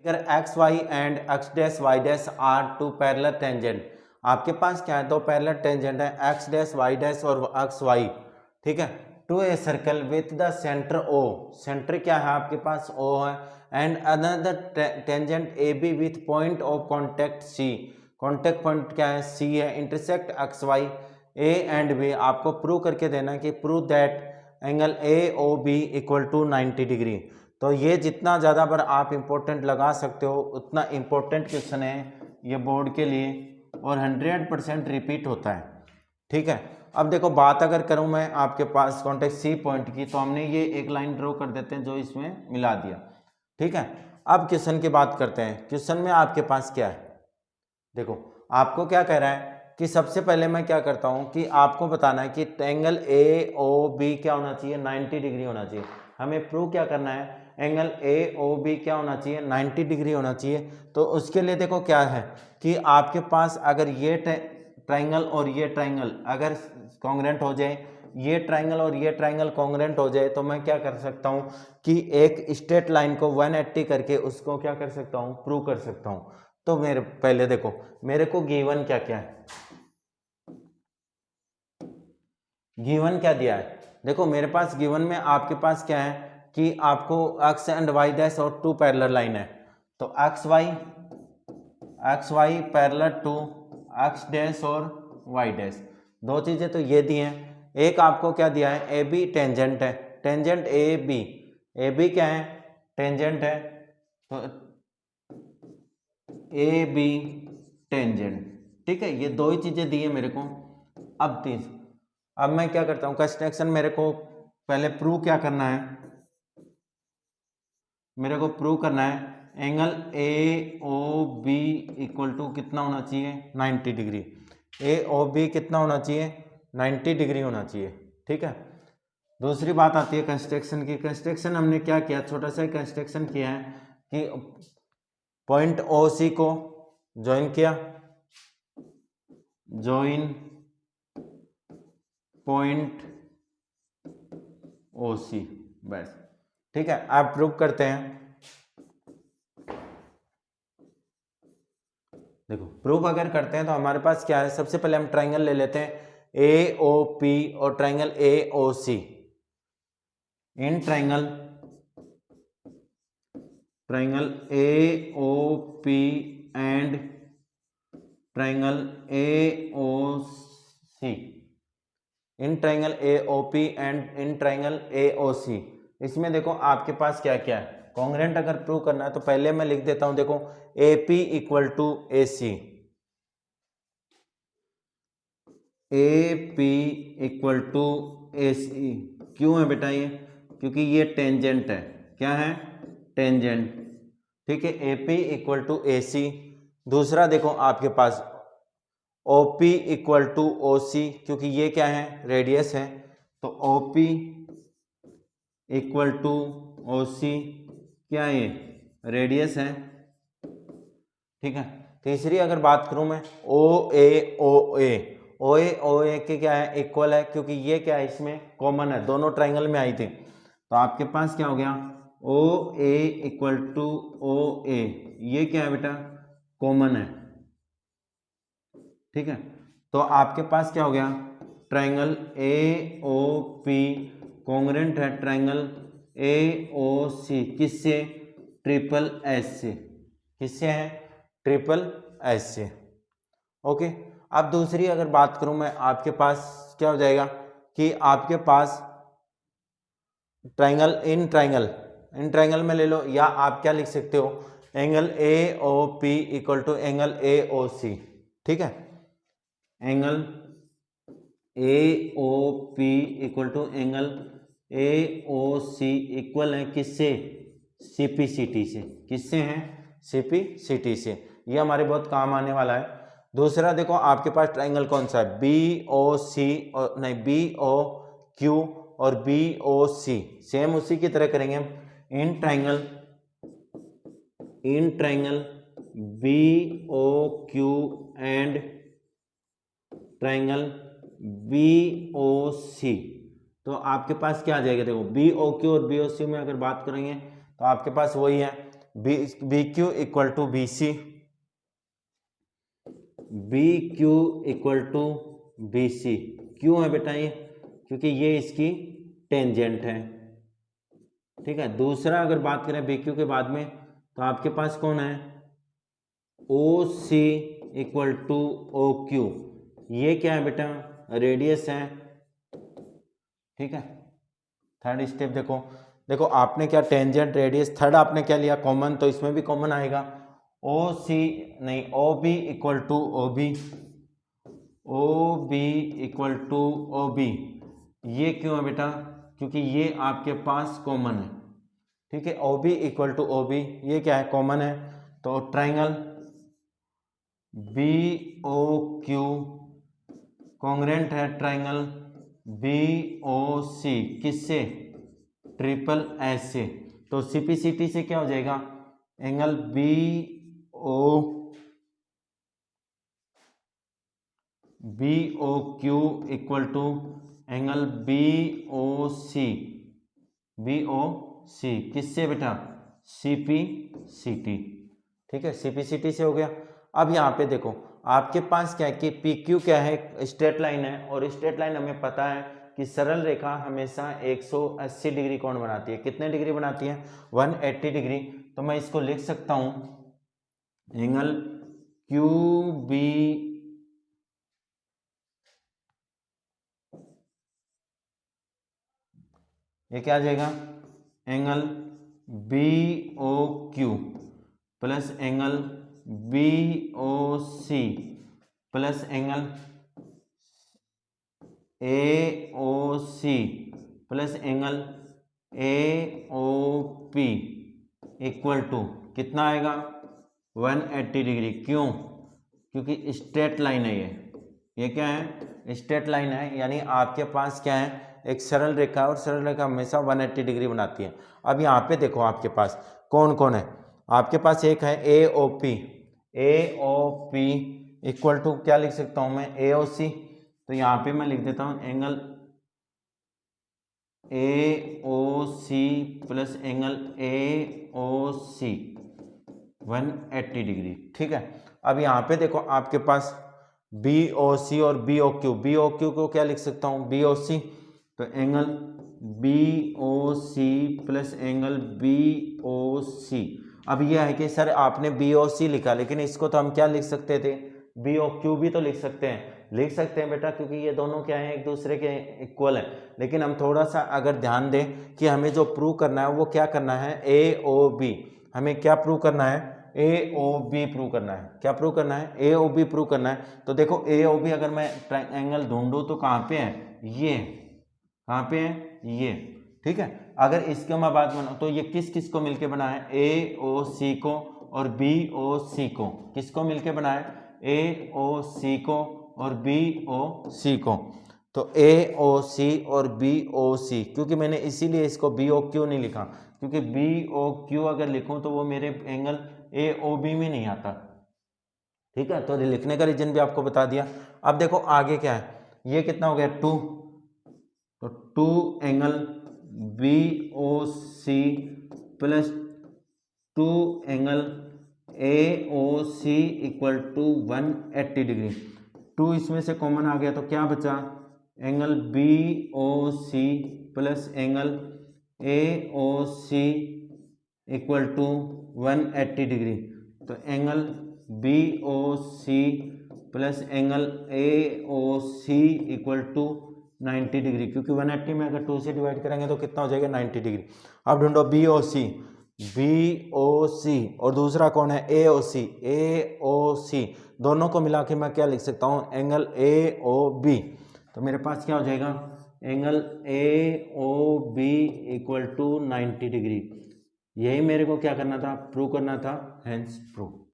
अगर X Y and X dash Y dash are two parallel tangent, आपके पास क्या है, दो पैरेलल टेंजेंट है एक्स डैश वाई डैश और एक्स वाई, ठीक है, to a circle with the center O, center क्या है आपके पास ओ है, and another tangent A B with point of contact C, contact point क्या है सी है, intersect X Y A and B, आपको प्रूव करके देना कि prove that angle A O B equal to 90 degree. तो ये जितना ज़्यादा बार आप इम्पोर्टेंट लगा सकते हो उतना इम्पोर्टेंट क्वेश्चन है ये बोर्ड के लिए, और 100% रिपीट होता है, ठीक है। अब देखो बात अगर करूं मैं आपके पास कॉन्टेक्ट सी पॉइंट की, तो हमने ये एक लाइन ड्रॉ कर देते हैं जो इसमें मिला दिया, ठीक है। अब क्वेश्चन की बात करते हैं, क्वेश्चन में आपके पास क्या है, देखो आपको क्या कह रहा है कि सबसे पहले मैं क्या करता हूं कि आपको बताना है कि एंगल ए ओ बी क्या होना चाहिए, 90 डिग्री होना चाहिए। हमें प्रूव क्या करना है, एंगल ए ओ बी क्या होना चाहिए, 90 डिग्री होना चाहिए। तो उसके लिए देखो क्या है कि आपके पास अगर ये ट्राइंगल और ये ट्राइंगल अगर कॉन्ग्रेंट हो जाए, ये ट्राइंगल और ये ट्राइंगल कॉन्ग्रेंट हो जाए, तो मैं क्या कर सकता हूँ कि एक स्ट्रेट लाइन को 180 करके उसको क्या कर सकता हूँ, प्रूव कर सकता हूँ। तो मेरे पहले देखो मेरे को गिवन क्या क्या है, गिवन क्या दिया है, देखो मेरे पास गिवन में आपके पास क्या है कि आपको एक्स एंड वाई डैश और टू पैरेलल लाइन है, तो X Y parallel to X dash और वाई डैश, दो चीजें तो ये दी हैं। एक आपको क्या दिया है, ए बी टेंजेंट है, टेंजेंट ए बी क्या है, टेंजेंट है, तो ए बी टेंजेंट, ठीक है, ये दो ही चीजें दी है मेरे को। अब मैं क्या करता हूँ, कंस्ट्रक्शन मेरे को पहले प्रूव क्या करना है, मेरे को प्रूव करना है angle A O B equal to कितना होना चाहिए, 90 डिग्री, ए ओ बी कितना होना चाहिए, 90 डिग्री होना चाहिए, ठीक है। दूसरी बात आती है कंस्ट्रक्शन की, कंस्ट्रक्शन हमने क्या किया, छोटा सा कंस्ट्रक्शन किया है कि पॉइंट ओ सी को ज्वाइन किया, ज्वाइन पॉइंट ओ सी, बस, ठीक है। आप प्रूव करते हैं, देखो प्रूफ अगर करते हैं तो हमारे पास क्या है, सबसे पहले हम ट्राइंगल ले लेते हैं ए ओ पी और triangle A O C, in triangle A O P and triangle A O C, in triangle A O P and in triangle A O C, इसमें देखो आपके पास क्या क्या है, कॉन्ग्रेंट अगर प्रूव करना है तो पहले मैं लिख देता हूं, देखो A P equal to A C, A P equal to A C, क्यों है बेटा ये, क्योंकि ये टेंजेंट है, क्या है, टेंजेंट, ठीक है, A P equal to A C. दूसरा देखो आपके पास O P equal to O C, क्योंकि ये क्या है, रेडियस है, तो O P equal to O C, क्या है, ये रेडियस है, ठीक है। तीसरी अगर बात करूं मैं ओ ए ओ ए, ओ ए के क्या है, इक्वल है, क्योंकि ये क्या है, इसमें कॉमन है, दोनों ट्राइंगल में आई थी, तो आपके पास क्या हो गया, ओ ए इक्वल टू ओ ए, ये क्या है बेटा, कॉमन है, ठीक है। तो आपके पास क्या हो गया, triangle A O P congruent है ट्राइंगल ए ओ सी, किससे, ट्रिपल एस से, किससे है, ट्रिपल एस से, ओके। अब दूसरी अगर बात करूं मैं, आपके पास क्या हो जाएगा कि आपके पास इन ट्राइंगल में ले लो, या आप क्या लिख सकते हो, angle A O P equal to angle A O C, ठीक है, angle A O P equal to angle A O C equal है किससे, सीपीसीटी से, किससे है, सीपीसीटी से, ये हमारे बहुत काम आने वाला है। दूसरा देखो आपके पास ट्राइंगल कौन सा है, बी ओ सी, और नहीं बी ओ क्यू और बी ओ सी, सेम उसी की तरह करेंगे हम, in triangle B O Q and triangle B O C, तो आपके पास क्या आ जाएगा, देखो बी ओ क्यू और बी ओ सी में अगर बात करेंगे तो आपके पास वही है, B Q equal to B C, B Q equal to B C. क्यों है बेटा ये? क्योंकि ये इसकी टेंजेंट है, ठीक है। दूसरा अगर बात करें बी क्यू के बाद में, तो आपके पास कौन है, ओ C equal to O Q. ये क्या है बेटा, रेडियस है, ठीक है। थर्ड स्टेप देखो, देखो आपने क्या टेंजेंट रेडियस, थर्ड आपने क्या लिया कॉमन, तो इसमें भी कॉमन आएगा। ओ सी नहीं, O B equal to O B, O B equal to O B. ये क्यों है बेटा, क्योंकि ये आपके पास कॉमन है, ठीक है। O B equal to O B, ये क्या है, कॉमन है। तो triangle B O Q congruent है ट्राइंगल बी ओ सी, किससे, ट्रिपल एस से। तो सीपीसीटी से क्या हो जाएगा, angle B O Q equal to angle B O C, B O C किससे बेटा, सीपीसीटी, ठीक है। सीपीसीटी से हो गया। अब यहाँ पे देखो आपके पास क्या है कि पी क्यू क्या है, स्ट्रेट लाइन है, और स्ट्रेट लाइन हमें पता है कि सरल रेखा हमेशा 180 डिग्री कोण बनाती है। कितने डिग्री बनाती है, 180 डिग्री। तो मैं इसको लिख सकता हूं एंगल क्यू बी ये क्या आ जाएगा, angle B O Q plus angle B O C plus angle A O C plus angle A O P equal to कितना आएगा, 180 डिग्री। क्यों, क्योंकि स्ट्रेट लाइन है ये क्या है, स्ट्रेट लाइन है, यानी आपके पास क्या है, एक सरल रेखा, और सरल रेखा हमेशा 180 डिग्री बनाती है। अब यहाँ पे देखो आपके पास कौन कौन है, आपके पास एक है A O P, A O P equal to क्या लिख सकता हूँ मैं, ए ओ सी। तो यहाँ पे मैं लिख देता हूँ angle A O C plus angle A O C 180 degree, ठीक है। अब यहाँ पे देखो आपके पास बी ओ सी और B O Q, B O Q को क्या लिख सकता हूँ, बी ओ सी। तो angle B O C plus angle B O C. अब यह है कि सर आपने बी ओ सी लिखा, लेकिन इसको तो हम क्या लिख सकते थे, बी ओ क्यू भी तो लिख सकते हैं, लिख सकते हैं बेटा, क्योंकि ये दोनों क्या है, एक दूसरे के इक्वल है। लेकिन हम थोड़ा सा अगर ध्यान दें कि हमें जो प्रूव करना है वो क्या करना है, ए ओ बी, हमें क्या प्रूव करना है, ए ओ बी प्रूव करना है। क्या प्रूव करना है, ए ओ बी प्रूव करना है। तो देखो ए ओ बी अगर मैं ट्रायंगल ढूंढूं तो कहाँ पे है, ये कहाँ पे है, ये, ठीक है। अगर इसके मैं बात बनाऊं तो ये किस किस को मिलके बना है, ए ओ सी को और बी ओ सी को, किसको मिलके बना है, ए ओ सी को और बी ओ सी को। तो ए ओ सी और बी ओ सी, क्योंकि मैंने इसीलिए इसको बी ओ क्यू नहीं लिखा, क्योंकि बी ओ क्यू अगर लिखूं तो वो मेरे एंगल ए ओ बी में नहीं आता, ठीक है। तो लिखने का रीजन भी आपको बता दिया। अब देखो आगे क्या है, ये कितना हो गया 2, तो 2 angle B O C plus 2 angle A O C equal to 180 degree. 2 इसमें से कॉमन आ गया तो क्या बचा, angle B O C plus angle A O C equal to 180 degree. तो angle B O C plus angle A O C equal to 90 degree, क्योंकि 180 में अगर 2 से डिवाइड करेंगे तो कितना हो जाएगा, 90 डिग्री। अब ढूंढो B O C, B O C और दूसरा कौन है, A O C, A O सी, दोनों को मिला के मैं क्या लिख सकता हूँ, एंगल ए ओ बी। तो मेरे पास क्या हो जाएगा, angle A O B equal to 90 degree. यही मेरे को क्या करना था, प्रूव करना था, हेंस प्रूव।